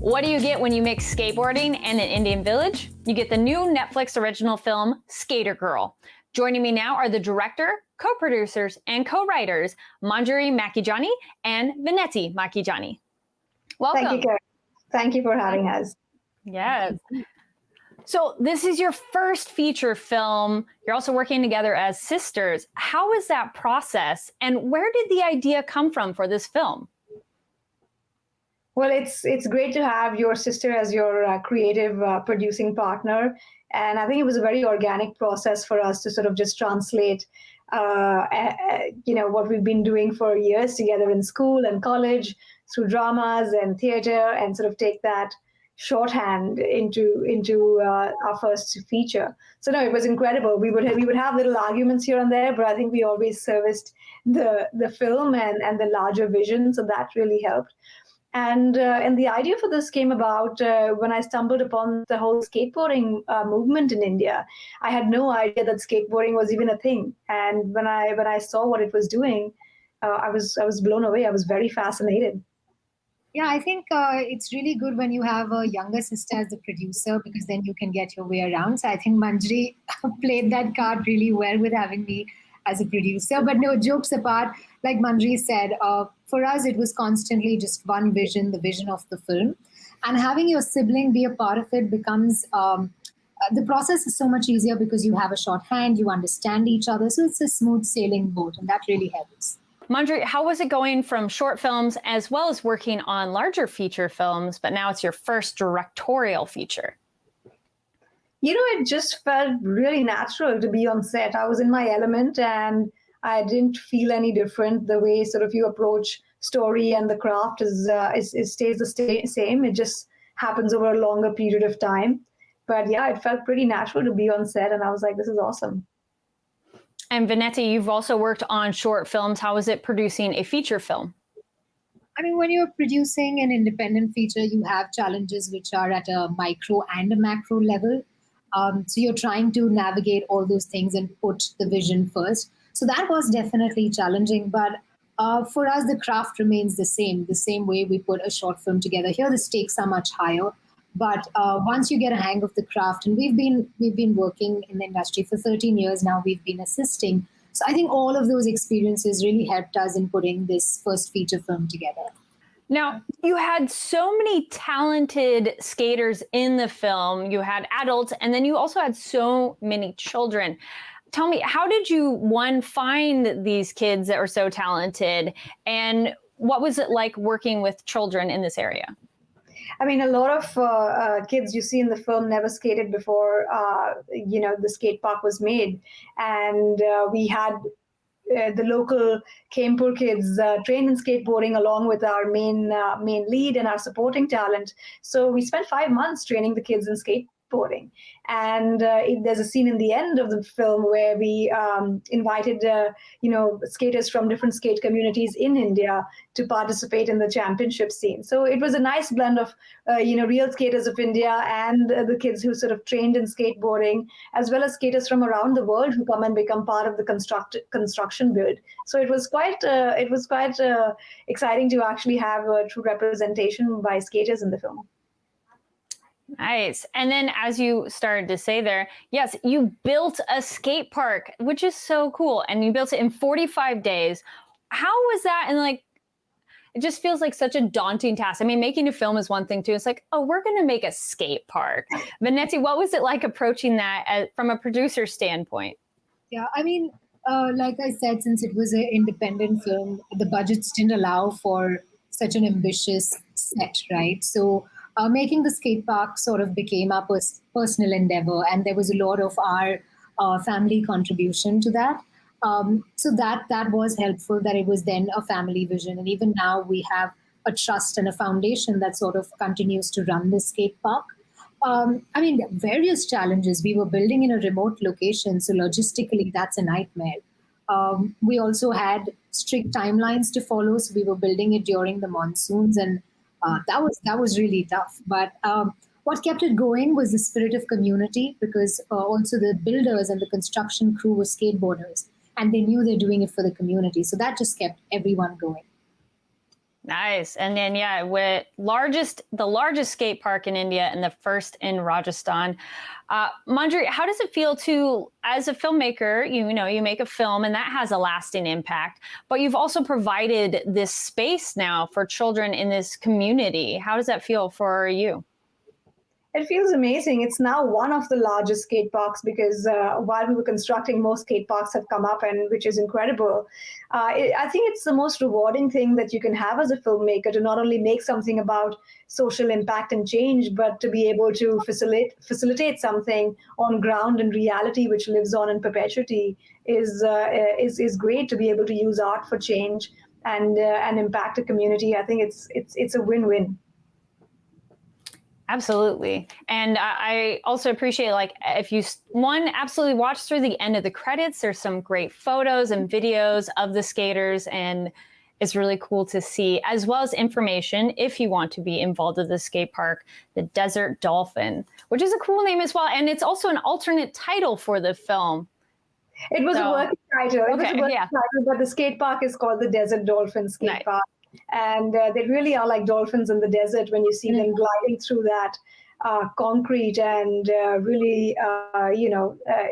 What do you get when you mix skateboarding and an Indian village? You get the new Netflix original film, Skater Girl. Joining me now are the director, co-producers, and co-writers, Manjari Makijany and Vinati Makijany. Welcome. Thank you, Kari. Thank you for having us. Yes. So this is your first feature film. You're also working together as sisters. How is that process? And where did the idea come from for this film? Well, it's great to have your sister as your creative producing partner. And I think it was a very organic process for us to sort of just translate, what we've been doing for years together in school and college through dramas and theater, and sort of take that shorthand into our first feature. So no, it was incredible. We would have little arguments here and there, but I think we always serviced the film and the larger vision. So that really helped. And the idea for this came about when I stumbled upon the whole skateboarding movement in India. I had no idea that skateboarding was even a thing. And when I saw what it was doing, I was blown away. I was very fascinated. Yeah, I think it's really good when you have a younger sister as the producer, because then you can get your way around. So I think Manjari played that card really well with having me as a producer. But no, jokes apart, like Manjari said, for us, it was constantly just one vision, the vision of the film. And having your sibling be a part of it becomes, the process is so much easier because you have a shorthand, you understand each other. So it's a smooth sailing boat, and that really helps. Manjari, how was it going from short films as well as working on larger feature films, but now it's your first directorial feature? It just felt really natural to be on set. I was in my element and I didn't feel any different. The way sort of you approach story and the craft stays the same. It just happens over a longer period of time. But yeah, it felt pretty natural to be on set, and I was like, this is awesome. And Vinati, you've also worked on short films. How is it producing a feature film? I mean, when you're producing an independent feature, you have challenges which are at a micro and a macro level. So you're trying to navigate all those things and put the vision first. So that was definitely challenging. But for us, the craft remains the same way we put a short film together. Here, the stakes are much higher. But once you get a hang of the craft, and we've been working in the industry for 13 years now, we've been assisting. So I think all of those experiences really helped us in putting this first feature film together. Now, you had so many talented skaters in the film. You had adults, and then you also had so many children. Tell me, how did you, one, find these kids that were so talented? And what was it like working with children in this area? I mean, a lot of kids you see in the film never skated before, the skate park was made. And we had the local Kempur kids trained in skateboarding along with our main lead and our supporting talent. So we spent 5 months training the kids in skateboarding. And there's a scene in the end of the film where we invited, skaters from different skate communities in India to participate in the championship scene. So it was a nice blend of, real skaters of India and the kids who sort of trained in skateboarding, as well as skaters from around the world who come and become part of the construction build. So it was quite exciting to actually have a true representation by skaters in the film. Nice. And then as you started to say there, yes, you built a skate park, which is so cool. And you built it in 45 days. How was that? And it just feels like such a daunting task. I mean, making a film is one thing too. It's like, oh, we're going to make a skate park. Vinati, what was it like approaching that from a producer standpoint? Yeah, I mean, like I said, since it was an independent film, the budgets didn't allow for such an ambitious set, right? So making the skate park sort of became our personal endeavor, and there was a lot of our family contribution to that. So that was helpful, that it was then a family vision. And even now we have a trust and a foundation that sort of continues to run the skate park. I mean, various challenges. We were building in a remote location, so logistically that's a nightmare. We also had strict timelines to follow, so we were building it during the monsoons, and that was really tough. But what kept it going was the spirit of community, because also the builders and the construction crew were skateboarders, and they knew they're doing it for the community. So that just kept everyone going. Nice. And then, yeah, with the largest skate park in India and the first in Rajasthan. Manjari, how does it feel to, as a filmmaker, you make a film and that has a lasting impact, but you've also provided this space now for children in this community. How does that feel for you? It feels amazing. It's now one of the largest skate parks because while we were constructing, more skate parks have come up, and which is incredible. I think it's the most rewarding thing that you can have as a filmmaker, to not only make something about social impact and change, but to be able to facilitate something on ground in reality, which lives on in perpetuity, is great. To be able to use art for change and impact a community, I think it's a win-win. Absolutely. And I also appreciate, like, if you absolutely watch through the end of the credits, there's some great photos and videos of the skaters, and it's really cool to see, as well as information if you want to be involved with the skate park, the Desert Dolphin, which is a cool name as well. And it's also an alternate title for the film. It was a working title. But the skate park is called the Desert Dolphin Skate Park. And they really are like dolphins in the desert when you see them gliding through that concrete, and really,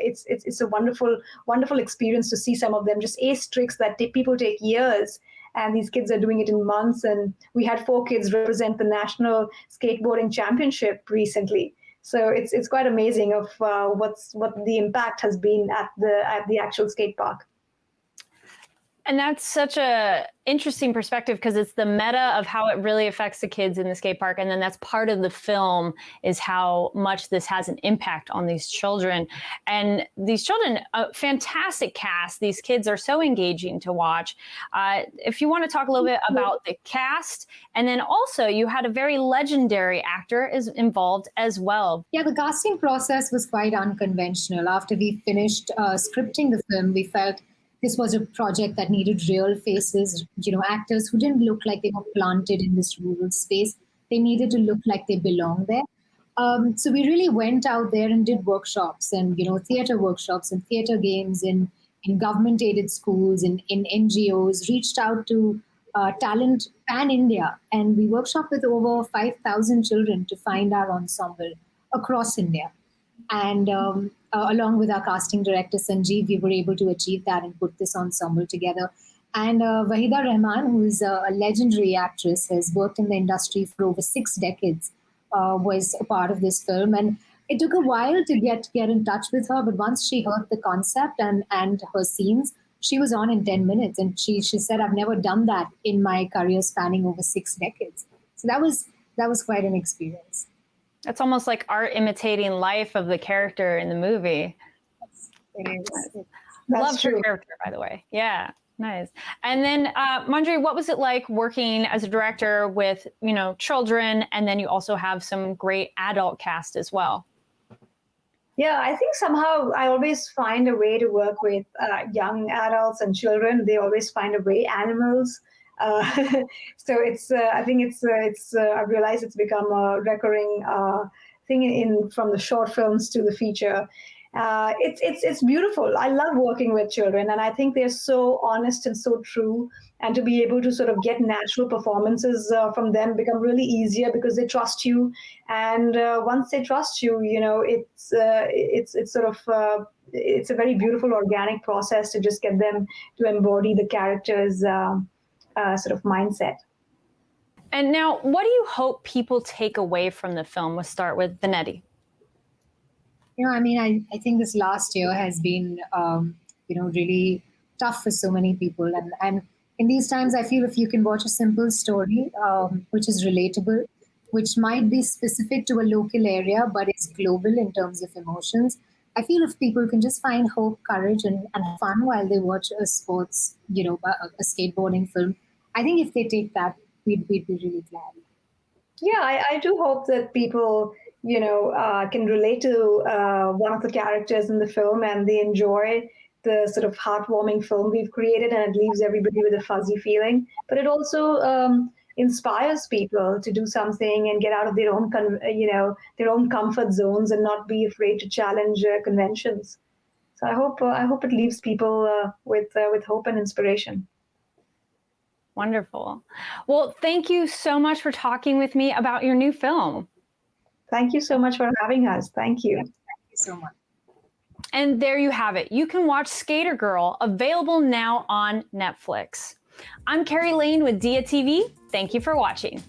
it's a wonderful experience to see some of them just ace tricks that people take years, and these kids are doing it in months. And we had 4 kids represent the National Skateboarding Championship recently. So it's quite amazing of what the impact has been at the actual skate park. And that's such a interesting perspective, because it's the meta of how it really affects the kids in the skate park. And then that's part of the film, is how much this has an impact on these children. And these children, a fantastic cast. These kids are so engaging to watch. If you want to talk a little bit about the cast, and then also you had a very legendary actor is involved as well. Yeah, the casting process was quite unconventional. After we finished scripting the film, we felt this was a project that needed real faces, actors who didn't look like they were planted in this rural space. They needed to look like they belonged there. So we really went out there and did workshops and, theater workshops and theater games in government-aided schools, in NGOs, reached out to talent pan-India. And we workshopped with over 5,000 children to find our ensemble across India. And along with our casting director, Sanjeev, we were able to achieve that and put this ensemble together. And Wahida Rahman, who is a legendary actress, has worked in the industry for over 6 decades, was a part of this film. And it took a while to get in touch with her, but once she heard the concept and her scenes, she was on in 10 minutes. And she said, I've never done that in my career spanning over 6 decades. So that was quite an experience. It's almost like art imitating life of the character in the movie. Love her character, by the way. Yeah, nice. And then, Manjari, what was it like working as a director with, children, and then you also have some great adult cast as well? Yeah, I think somehow I always find a way to work with young adults and children. They always find a way. Animals. So I think I realize it's become a recurring thing from the short films to the feature. It's beautiful. I love working with children, and I think they're so honest and so true. And to be able to sort of get natural performances from them become really easier because they trust you. And once they trust you, it's a very beautiful organic process to just get them to embody the characters' sort of mindset. And now, what do you hope people take away from the film? We'll start with Vinati. I think this last year has been, really tough for so many people. And in these times, I feel if you can watch a simple story, which is relatable, which might be specific to a local area, but it's global in terms of emotions. I feel if people can just find hope, courage, and fun while they watch a sports, a skateboarding film, I think if they take that, we'd be really glad. Yeah, I do hope that people, can relate to one of the characters in the film, and they enjoy the sort of heartwarming film we've created, and it leaves everybody with a fuzzy feeling. But it also inspires people to do something and get out of their own, their own comfort zones and not be afraid to challenge conventions. So I hope it leaves people with hope and inspiration. Wonderful. Well, thank you so much for talking with me about your new film. Thank you so much for having us. Thank you. Thank you so much. And there you have it. You can watch Skater Girl, available now on Netflix. I'm Kari Lane with Diya TV. Thank you for watching.